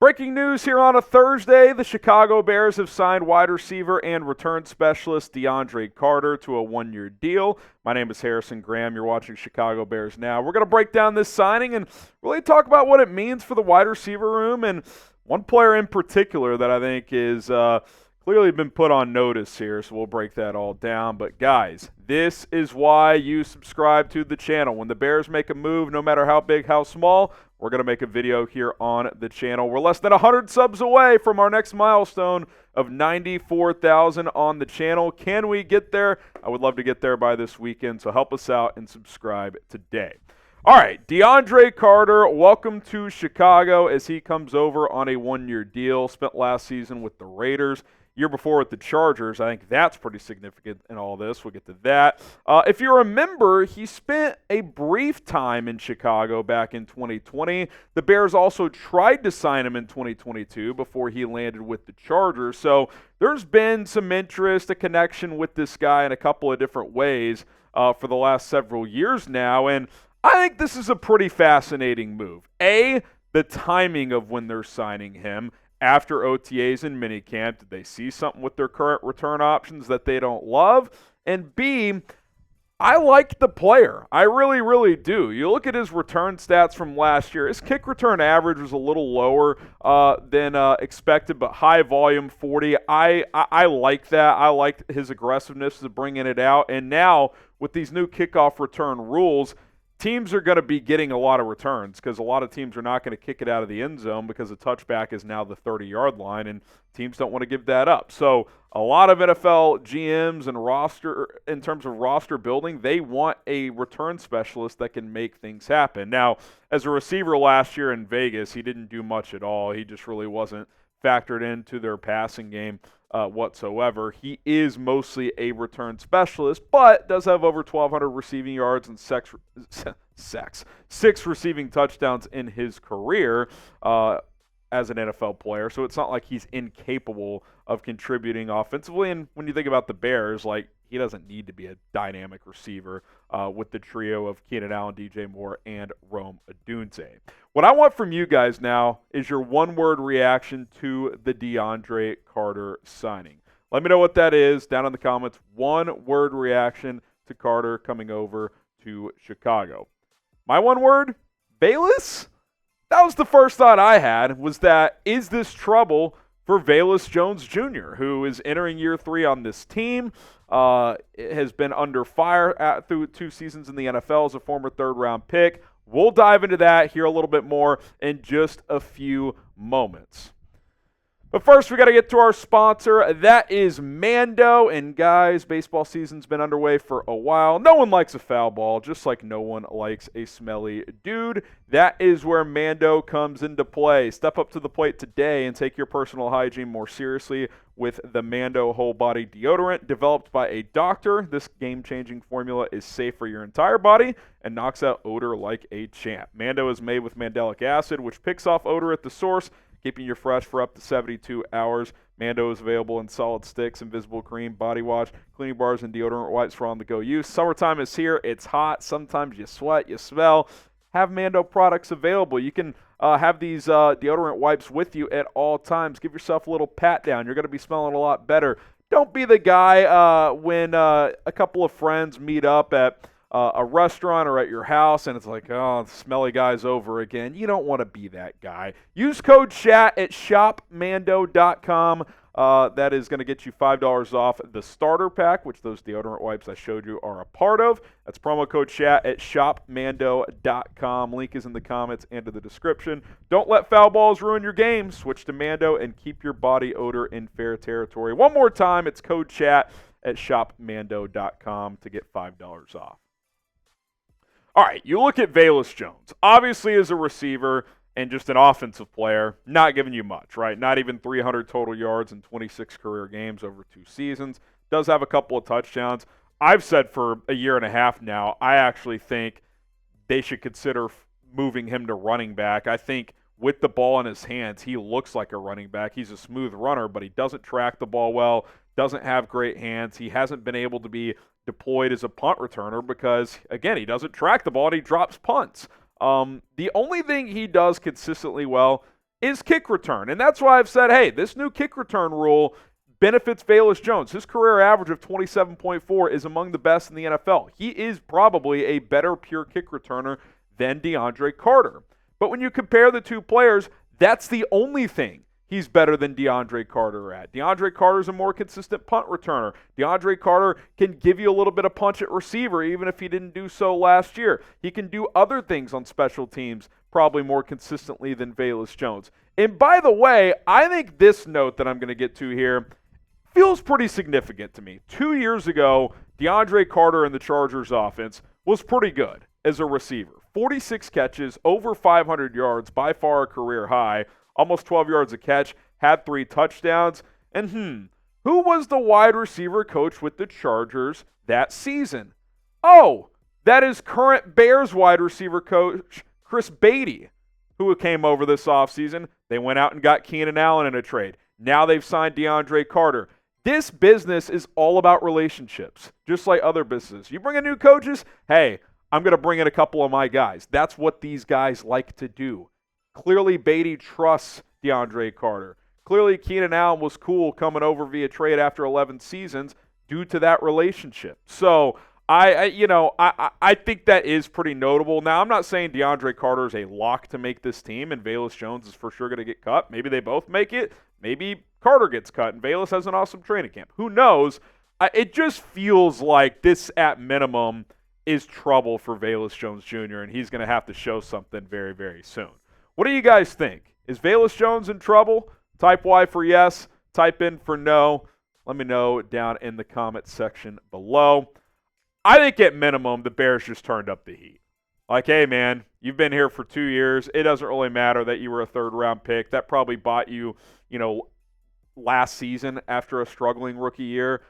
Breaking news here on a Thursday, the Chicago Bears have signed wide receiver and return specialist DeAndre Carter to a one-year deal. My name is Harrison Graham. You're watching Chicago Bears Now. We're going to break down this signing and really talk about what it means for the wide receiver room and one player in particular that I think is clearly been put on notice here, so we'll break that all down. But guys, this is why you subscribe to the channel. When the Bears make a move, no matter how big, how small, we're going to make a video here on the channel. We're less than 100 subs away from our next milestone of 94,000 on the channel. Can we get there? I would love to get there by this weekend, so help us out and subscribe today. All right, DeAndre Carter, welcome to Chicago as he comes over on a one-year deal. Spent last season with the Raiders. Year before with the Chargers. I think that's pretty significant in all this. We'll get to that. If you remember, he spent a brief time in Chicago back in 2020. The Bears also tried to sign him in 2022 before he landed with the Chargers. So there's been some interest, a connection with this guy in a couple of different ways for the last several years now. And I think this is a pretty fascinating move. A, the timing of when they're signing him. After OTAs and minicamp, did they see something with their current return options that they don't love? And B, I like the player. I really, really do. You look at his return stats from last year. His kick return average was a little lower than expected, but high volume, 40. I like that. I like his aggressiveness of bringing it out. And now with these new kickoff return rules, teams are going to be getting a lot of returns because a lot of teams are not going to kick it out of the end zone because the touchback is now the 30-yard line, and teams don't want to give that up. So a lot of NFL GMs and roster, in terms of roster building, they want a return specialist that can make things happen. Now, as a receiver last year in Vegas, he didn't do much at all. He just really wasn't factored into their passing game whatsoever. He is mostly a return specialist, but does have over 1,200 receiving yards and six receiving touchdowns in his career as an NFL player. So it's not like he's incapable of contributing offensively. And when you think about the Bears, like, he doesn't need to be a dynamic receiver with the trio of Keenan Allen, DJ Moore, and Rome Odunze. What I want from you guys now is your one-word reaction to the DeAndre Carter signing. Let me know what that is down in the comments. One-word reaction to Carter coming over to Chicago. My one word, Velus? That was the first thought I had, was that, is this trouble for Velus Jones Jr., who is entering year 3 on this team, has been under fire through 2 seasons in the NFL as a former third-round pick. We'll dive into that here a little bit more in just a few moments. But first, we got to get to our sponsor. That is Mando. And guys, baseball season's been underway for a while. No one likes a foul ball, just like no one likes a smelly dude. That is where Mando comes into play. Step up to the plate today and take your personal hygiene more seriously with the Mando Whole Body Deodorant. Developed by a doctor, this game-changing formula is safe for your entire body and knocks out odor like a champ. Mando is made with mandelic acid, which picks off odor at the source, keeping you fresh for up to 72 hours. Mando is available in solid sticks, invisible cream, body wash, cleaning bars, and deodorant wipes for on-the-go use. Summertime is here. It's hot. Sometimes you sweat, you smell. Have Mando products available. You can have these deodorant wipes with you at all times. Give yourself a little pat down. You're going to be smelling a lot better. Don't be the guy when a couple of friends meet up at a restaurant or at your house, and it's like, oh, the smelly guy's over again. You don't want to be that guy. Use code CHAT at shopmando.com. That is going to get you $5 off the starter pack, which those deodorant wipes I showed you are a part of. That's promo code CHAT at shopmando.com. Link is in the comments and in the description. Don't let foul balls ruin your game. Switch to Mando and keep your body odor in fair territory. One more time, it's code CHAT at shopmando.com to get $5 off. All right, you look at Velus Jones. Obviously, as a receiver and just an offensive player, not giving you much, right? Not even 300 total yards in 26 career games over 2 seasons. Does have a couple of touchdowns. I've said for a year and a half now, I actually think they should consider moving him to running back. I think with the ball in his hands, he looks like a running back. He's a smooth runner, but he doesn't track the ball well, doesn't have great hands. He hasn't been able to be deployed as a punt returner because, again, he doesn't track the ball and he drops punts. The only thing he does consistently well is kick return. And that's why I've said, hey, this new kick return rule benefits Velus Jones. His career average of 27.4 is among the best in the NFL. He is probably a better pure kick returner than DeAndre Carter. But when you compare the two players, that's the only thing he's better than DeAndre Carter at. DeAndre Carter's a more consistent punt returner. DeAndre Carter can give you a little bit of punch at receiver, even if he didn't do so last year. He can do other things on special teams probably more consistently than Velus Jones. And by the way, I think this note that I'm going to get to here feels pretty significant to me. 2 years ago, DeAndre Carter in the Chargers offense was pretty good as a receiver. 46 catches, over 500 yards, by far a career high, almost 12 yards a catch, had 3 touchdowns. And who was the wide receiver coach with the Chargers that season? Oh, that is current Bears wide receiver coach Chris Beatty, who came over this offseason. They went out and got Keenan Allen in a trade. Now they've signed DeAndre Carter. This business is all about relationships, just like other businesses. You bring in new coaches, hey, I'm going to bring in a couple of my guys. That's what these guys like to do. Clearly, Beatty trusts DeAndre Carter. Clearly, Keenan Allen was cool coming over via trade after 11 seasons due to that relationship. So, I think that is pretty notable. Now, I'm not saying DeAndre Carter is a lock to make this team, and Velus Jones is for sure going to get cut. Maybe they both make it. Maybe Carter gets cut, and Velus has an awesome training camp. Who knows? It just feels like this, at minimum, is trouble for Velus Jones Jr., and he's going to have to show something very, very soon. What do you guys think? Is Velus Jones in trouble? Type Y for yes. Type in for no. Let me know down in the comment section below. I think at minimum, the Bears just turned up the heat. Like, hey, man, you've been here for 2 years. It doesn't really matter that you were a third-round pick. That probably bought you, last season after a struggling rookie year.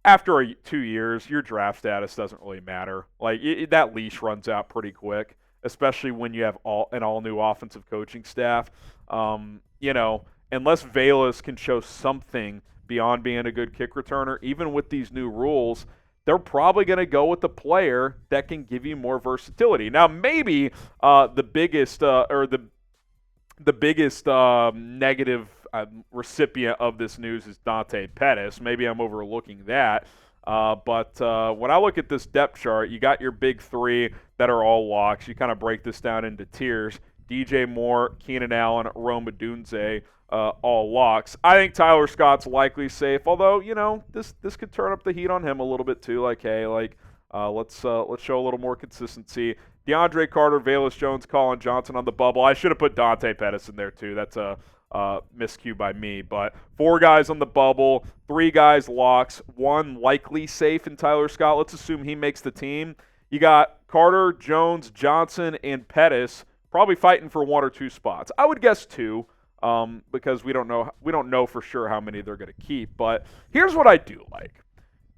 After 2 years, your draft status doesn't really matter. Like, that leash runs out pretty quick, especially when you have an all-new offensive coaching staff. Unless Velus can show something beyond being a good kick returner, even with these new rules, they're probably going to go with the player that can give you more versatility. Now, maybe the biggest negative recipient of this news is Dante Pettis. Maybe I'm overlooking that. But when I look at this depth chart, you got your big three that are all locks. You kind of break this down into tiers. DJ Moore, Keenan Allen, Rome Odunze, all locks. I think Tyler Scott's likely safe, although, this could turn up the heat on him a little bit too. Like, hey, let's show a little more consistency. DeAndre Carter, Velus Jones, Colin Johnson on the bubble. I should have put Dante Pettis in there too. That's a miscue by me. But 4 guys on the bubble, 3 guys locks, 1 likely safe in Tyler Scott. Let's assume he makes the team. You got Carter, Jones, Johnson, and Pettis probably fighting for 1 or 2 spots. I would guess 2. Because we don't know for sure how many they're going to keep. But here's what I do like.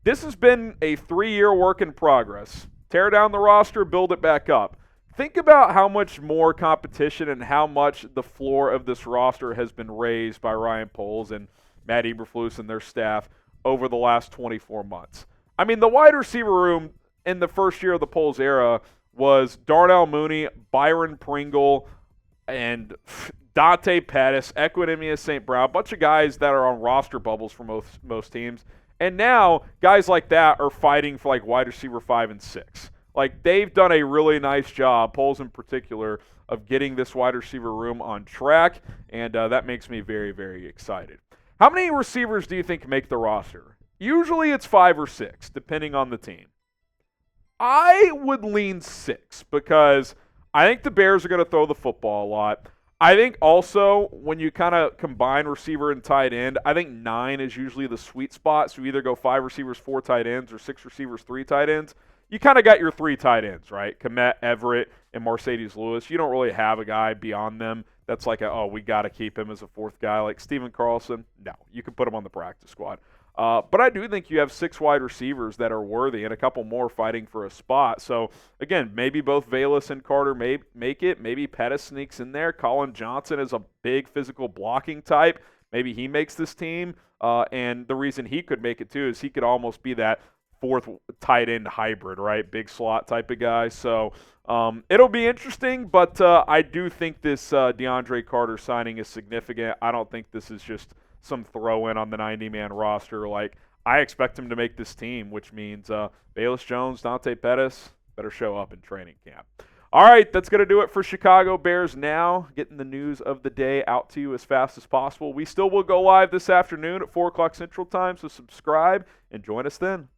This has been a 3-year work in progress. Tear down the roster, build it back up. Think about how much more competition and how much the floor of this roster has been raised by Ryan Poles and Matt Eberflus and their staff over the last 24 months. I mean, the wide receiver room in the first year of the Poles era was Darnell Mooney, Byron Pringle, and Dante Pettis, Equinemius St. Brown, a bunch of guys that are on roster bubbles for most teams. And now guys like that are fighting for like wide receiver 5 and 6. Like, they've done a really nice job, Poles in particular, of getting this wide receiver room on track, and that makes me very, very excited. How many receivers do you think make the roster? Usually it's 5 or 6, depending on the team. I would lean 6 because I think the Bears are going to throw the football a lot. I think also when you kind of combine receiver and tight end, I think 9 is usually the sweet spot. So you either go 5 receivers, 4 tight ends, or 6 receivers, 3 tight ends. You kind of got your 3 tight ends, right? Kmet, Everett, and Mercedes Lewis. You don't really have a guy beyond them that's like, we got to keep him as a 4th guy. Like Steven Carlson, no. You can put him on the practice squad. But I do think you have 6 wide receivers that are worthy and a couple more fighting for a spot. So, again, maybe both Velus and Carter may make it. Maybe Pettis sneaks in there. Colin Johnson is a big physical blocking type. Maybe he makes this team. And the reason he could make it, too, is he could almost be that fourth tight end hybrid, right? Big slot type of guy. So it'll be interesting, but I do think this DeAndre Carter signing is significant. I don't think this is just some throw in on the 90-man roster. Like, I expect him to make this team, which means Velus Jones, Dante Pettis better show up in training camp. All right, that's going to do it for Chicago Bears Now. Getting the news of the day out to you as fast as possible. We still will go live this afternoon at 4 o'clock Central Time, so subscribe and join us then.